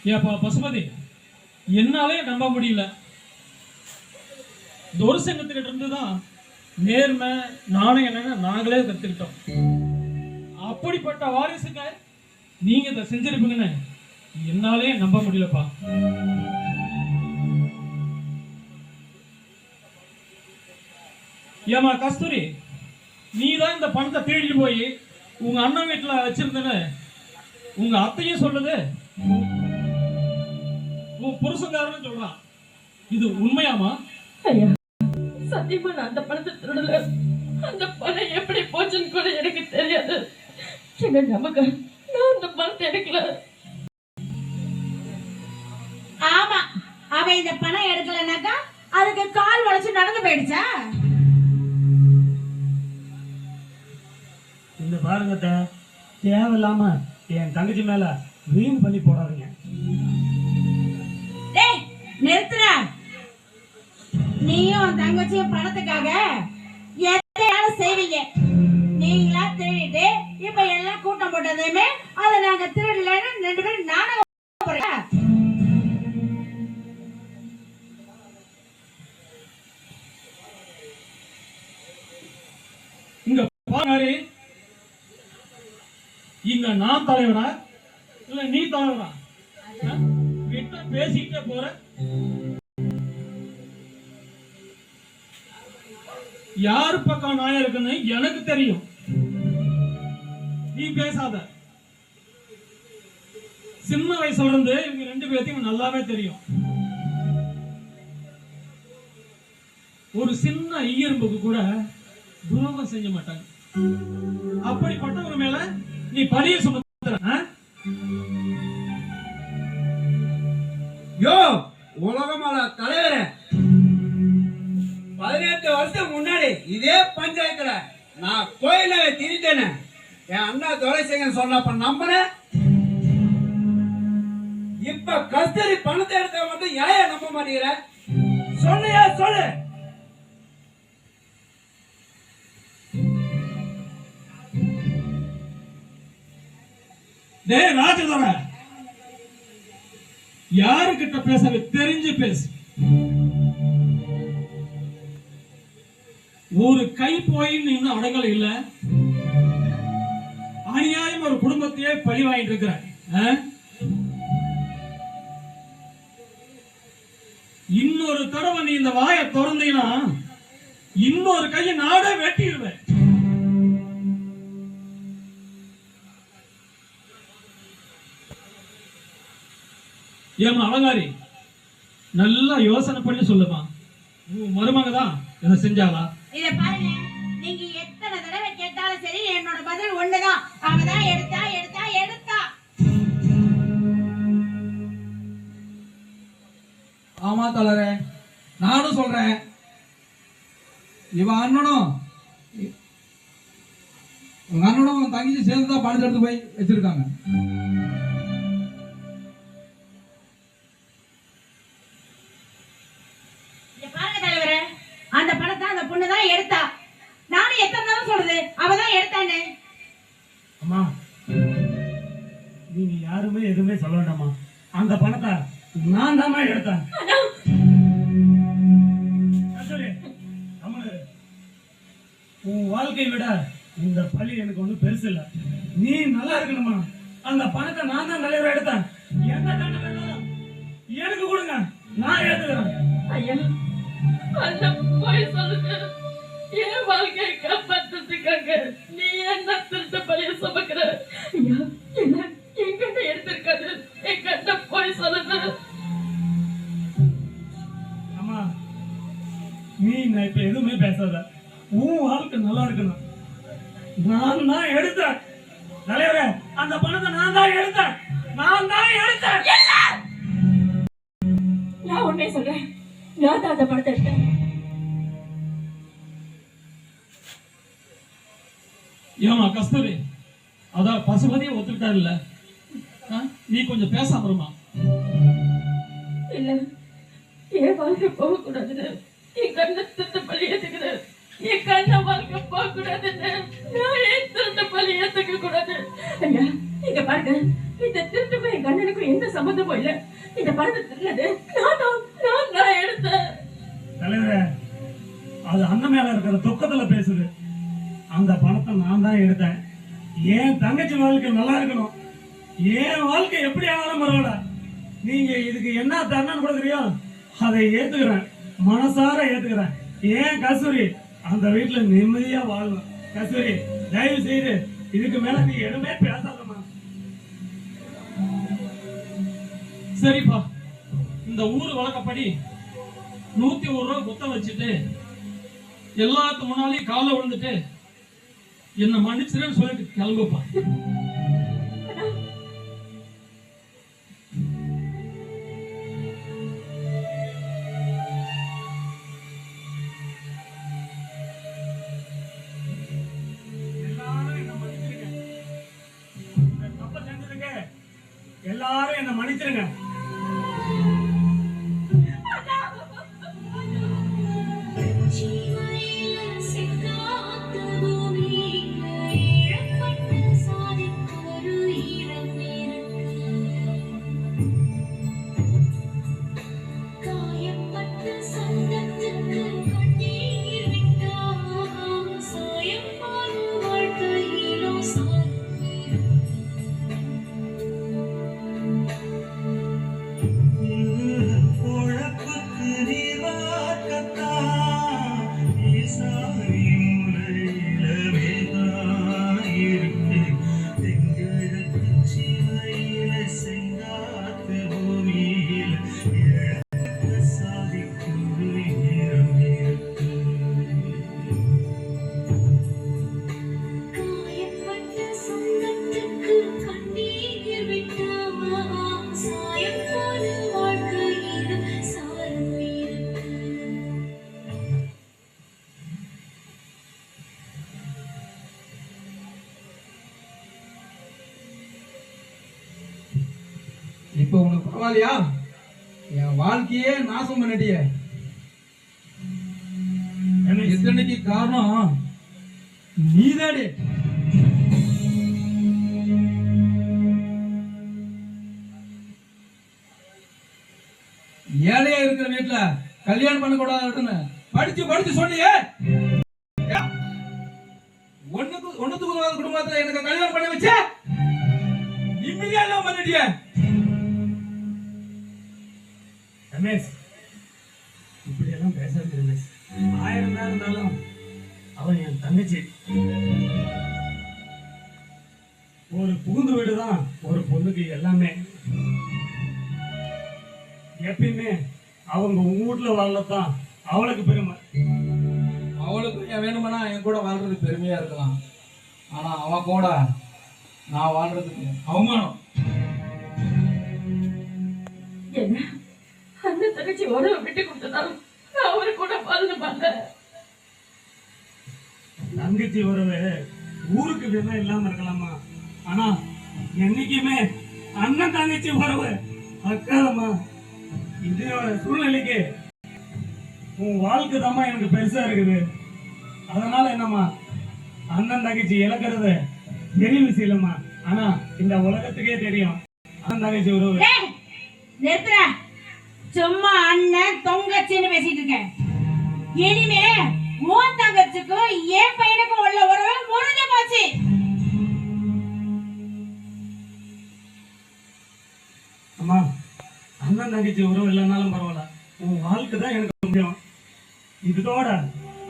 ஏப்பா பசுபதி, என்னாலே நம்ப முடியல. துரசங்கத்துக்கிட்ட இருந்து தான் நேர்மை நாணயம் என்னன்னு நாங்களே கத்துக்கிட்டோம். அப்படிப்பட்ட வாரிசுங்க நீங்க இதை செஞ்சிருப்பீங்கன்னு என்னாலே நம்ப முடியலப்பா. ஏமா கஸ்தூரி, நீ தான் இந்த பணத்தை திருடிட்டு போய் உங்க அண்ணன் வீட்டுல வச்சிருந்தேன்னு உங்க அத்தையும் சொல்லுது, உன் புருஷங்காரன்னு சொல்றான். இது உண்மையாமா? ஐயா, சத்தியமா நான் அந்த பணத்தை திருடல. அந்த பணம் எப்படி போச்சுன்னு கூட எனக்கு தெரியாது. எங்க நமக்கு நான் அந்த பணத்தை எடுக்கல. ஆமா, அவ இந்த பணம் எடுக்கலனாக்கா அதுக்கு கால் வளைச்சு நடந்து போயிடுச்சா? இந்த பாருங்க, தேவையில்லாம என் தங்கச்சி மேல வீண் பண்ணி போடாதீங்க. டேய் நிறுத்துறா. நீயும் தங்கச்சியும் பணத்துக்காக எதையாலும் செய்வீங்க. நீங்களா திருடிட்டு இப்ப எல்லாம் கூட்டம் போட்டதையுமே அதை நாங்க திருடலன்னு 2 பேரும் நாடகம் போடுறோம். இங்க பாரு, இங்க நான் தலைவரா இல்ல நீ தலைவரா? கிட்ட பேசிக்கிட்டே போற. யாரு பக்கம் நாயம் இருக்குன்னு எனக்கு தெரியும். நீ பேசாத. சின்ன வயசுல இருந்து இவங்க 2 பேர்த்தையும் நல்லாவே தெரியும். ஒரு சின்ன ஈயம்புக்கு கூட துரோகம் செய்ய மாட்டாங்க. அப்படிப்பட்டவங்க மேல நீ பழிய சுமத்துற. யோ உலகமல தலைவரே, 18 வருஷம் முன்னாடி இதே பஞ்சாயத்துல நான் கோயில திரிட்டேன்னு என் அண்ணா துரைசிங்கன் சொன்னப்ப நம்பினேன். இப்ப கஸ்தூரி பணத்தை எடுத்த மட்டும் ஏன் நம்ப மாட்டேங்கிற? சொல்லையா சொல்லு. டேய் ராஜதோர, யாருக்கிட்ட பேச தெரிஞ்சு பேசு. ஒரு கை போய் இன்னும் அடங்கல் இல்ல. அநியாயம் ஒரு குடும்பத்தையே பழி வாங்கிட்டு இருக்கிற. இன்னொரு தடவை நீ இந்த வாயை திறந்தீங்கன்னா இன்னொரு கையை நாடே வெட்டிடுவேன். ஏமா அலங்காரி, நல்லா யோசனை பண்ணி சொல்லுமா. மருமக தான் இதை செஞ்சாளா? இத பாருங்க, நீங்க எத்தனை தடவை கேட்டாலும் சரி என்னோட பதில் ஒண்ணுதான். அவதான் எடுத்தா எடுத்தா எடுத்தா. ஆமா தலரே, நானும் சொல்றேன். இவன் அண்ணனும் உங்க அண்ணனும் தங்கச்சி சேர்ந்துதான் பணத்தை எடுத்து போய் வச்சிருக்காங்க. அந்த பணத்தை அந்த பொண்ணுதான் எடுத்தா. நானும் எத்தனை தடவை சொல்றது அவதான் எடுத்தானே. அம்மா, நீங்க யாருமே எதுவுமே சொல்ல வேண்டாமா. அந்த பணத்தை நான் தான் எடுத்தேன். உன் வாழ்க்கையை விட இந்த பழி எனக்கு ஒண்ணும் பெருசு இல்ல. நீ நல்லா இருக்கணுமா. அந்த பணத்தை நான் தான் தலைவர் எடுத்தேன். என்ன தண்டனை வேணும் எனக்கு கொடுங்க, நான் எடுத்துக்கிறேன். ஐயா, அந்த போய் சொல்லுங்க. என் வாழ்க்கையை காப்பாத்துறதுக்காக நீ என்ன திருட்டு பழிய சுமக்கிற? ஐயா, என்ன என்கிட்ட எடுத்திருக்காது. என்கிட்ட போய் சொல்லுங்க. அம்மா, நீ நான் இப்ப எதுவுமே பேசாத. உன் வாழ்க்கை நல்லா இருக்கணும். நான் தான் எடுத்தேன் தலைவரே. அந்த பணத்தை நான் தான் எடுத்தேன். நான் தான் எடுத்தேன். நான் உண்மையை சொல்றேன். நான் தான் அந்த பணத்தை எடுத்தேன். ஏமா கஸ்தூரி, அதான் பசுபதியை ஒத்துக்கிட்டாரு இல்ல, நீ கொஞ்சம் பேசாம இருமா. இல்ல, என் வாழ்க்கை போகக்கூடாதுன்னு என் கண்ணை திருட்டு பழி ஏத்துக்குது. என் கண்ணை வாழ்க்கை போகக்கூடாதுன்னு நான் ஏன் திருட்டு பழி ஏத்துக்க கூடாது? ஐயா, இங்க பாருங்க, இந்த திருட்டுக்கும் என் கண்ணனுக்கும் எந்த சம்பந்தமும் இல்ல. இந்த பணத்தை திருடது நான் எடுத்தேன். தலைவரே, அது அண்ணன் மேல இருக்கிற துக்கத்துல பேசுது. அந்த பணத்தை நான் தான் எடுத்தேன். என் தங்கச்சி வாழ்க்கை நல்லா இருக்கணும், என் வாழ்க்கை எப்படி ஆனாலும் பரவாயில்ல, நீங்க இதுக்கு என்ன தரணும்னு கூட தெரியும், அதை ஏத்துக்கிறேன், மனசார ஏத்துக்கிறேன். ஏன் கஸ்தூரி அந்த வீட்டுல நிம்மதியா வாழணும். கஸ்தூரி, தயவு செய்து இதுக்கு மேல நீ எதுவுமே பேசாதம்மா. சரிப்பா, இந்த ஊர் வழக்கப்படி 101 ரூபா குத்த வச்சுட்டு எல்லாத்து முன்னாலையும் காலை விழுந்துட்டு என்ன மன்னிச்சிருன்னு சொல்லிட்டு கிளம்புப்பா. எல்லாரும் என்ன மன்னிச்சிருங்க. இப்ப உனக்கு பரவாயில்லையா? என் வாழ்க்கையே நாசம் பண்ணிட்டிய. இத்தனைக்கு காரணம் நீதானே. ஏழையா இருக்கிற வீட்டுல கல்யாணம் பண்ண கூடாதுன்னு படிச்சு சொன்னியே. ஒண்ணுத்துக்கு குடும்பத்துல எனக்கு கல்யாணம் பண்ண வச்ச நிம்மதியா எல்லாம் பண்ணிட்டிய. ரமேஷ், இப்படி எல்லாம் பேசாது ரமேஷ். 1000 தான் இருந்தாலும் அவன் என் தங்கச்சி. ஒரு புகுந்து வீடுதான் ஒரு பொண்ணுக்கு எல்லாமே. எப்பயுமே அவங்க உங்க வீட்டுல வாழத்தான் அவளுக்கு பெருமை. அவளுக்கு என் வேணுமானா என் கூட வாழ்றது பெருமையா இருக்கலாம், ஆனா அவன் கூட நான் வாழ்றதுக்கு அவமானம். என்ன அண்ணன் தங்கச்சி உறவை விட்டு கொடுத்ததாலும் அவரு கூட வாழ்ந்துப்பாங்க. தங்கச்சி உறவு ஊருக்கு வேணா இல்லாம இருக்கலாமா, ஆனா என்னைக்குமே அண்ணன் தங்கச்சி உறவு அக்காலமா. இதோட சூழ்நிலைக்கு உன் வாழ்க்கை தாமா எனக்கு பெருசா இருக்குது. அதனால என்னம்மா, அண்ணன் தங்கச்சி இழக்கிறது பெரிய விஷயம் இல்லம்மா, ஆனா இந்த உலகத்துக்கே தெரியும் அண்ணன் தங்கச்சி உறவு. நிறுத்துற, சும்மா அண்ணன் தொங்கச்சின்னு பேசிட்டு இருக்கேன். இனிமே உன் தங்கச்சிக்கும் என் பையனுக்கும் உள்ள உறவு முறிஞ்சு போச்சு. அம்மா, அண்ணன் தங்கச்சி உறவு இல்லைன்னாலும் பரவாயில்ல, உன் வாழ்க்கை தான் எனக்கு முக்கியம். இதோட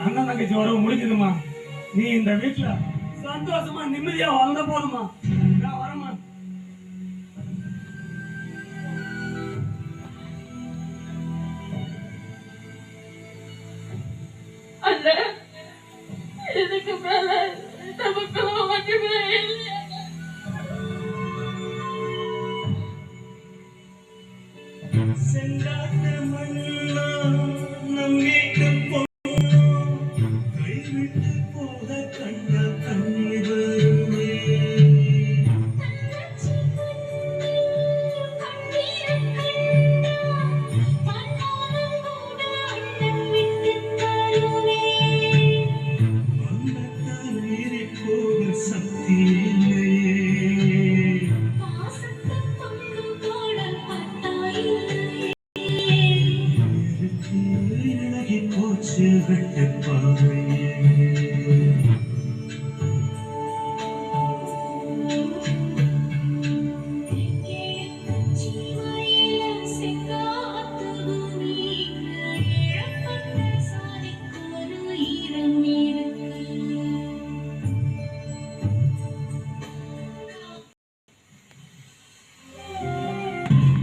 அண்ணன் தங்கச்சி உறவு முடிஞ்சதுமா. நீ இந்த வீட்டுல சந்தோஷமா நிம்மதியா வாழ்ந்த போதுமா. நான் வரமா. அல்ல, இதுக்கு மேல நமக்குள்ள ஒன்றுமே இல்லை. செங்காத்த மண்ணா நம் வீட்டு பொண்ணு கைவிட்டு போக கண்ட கண்ணீர் வருமே. வந்தத்தால் மீறி போக சக்தி இல்லையே. என் வாழ்வையே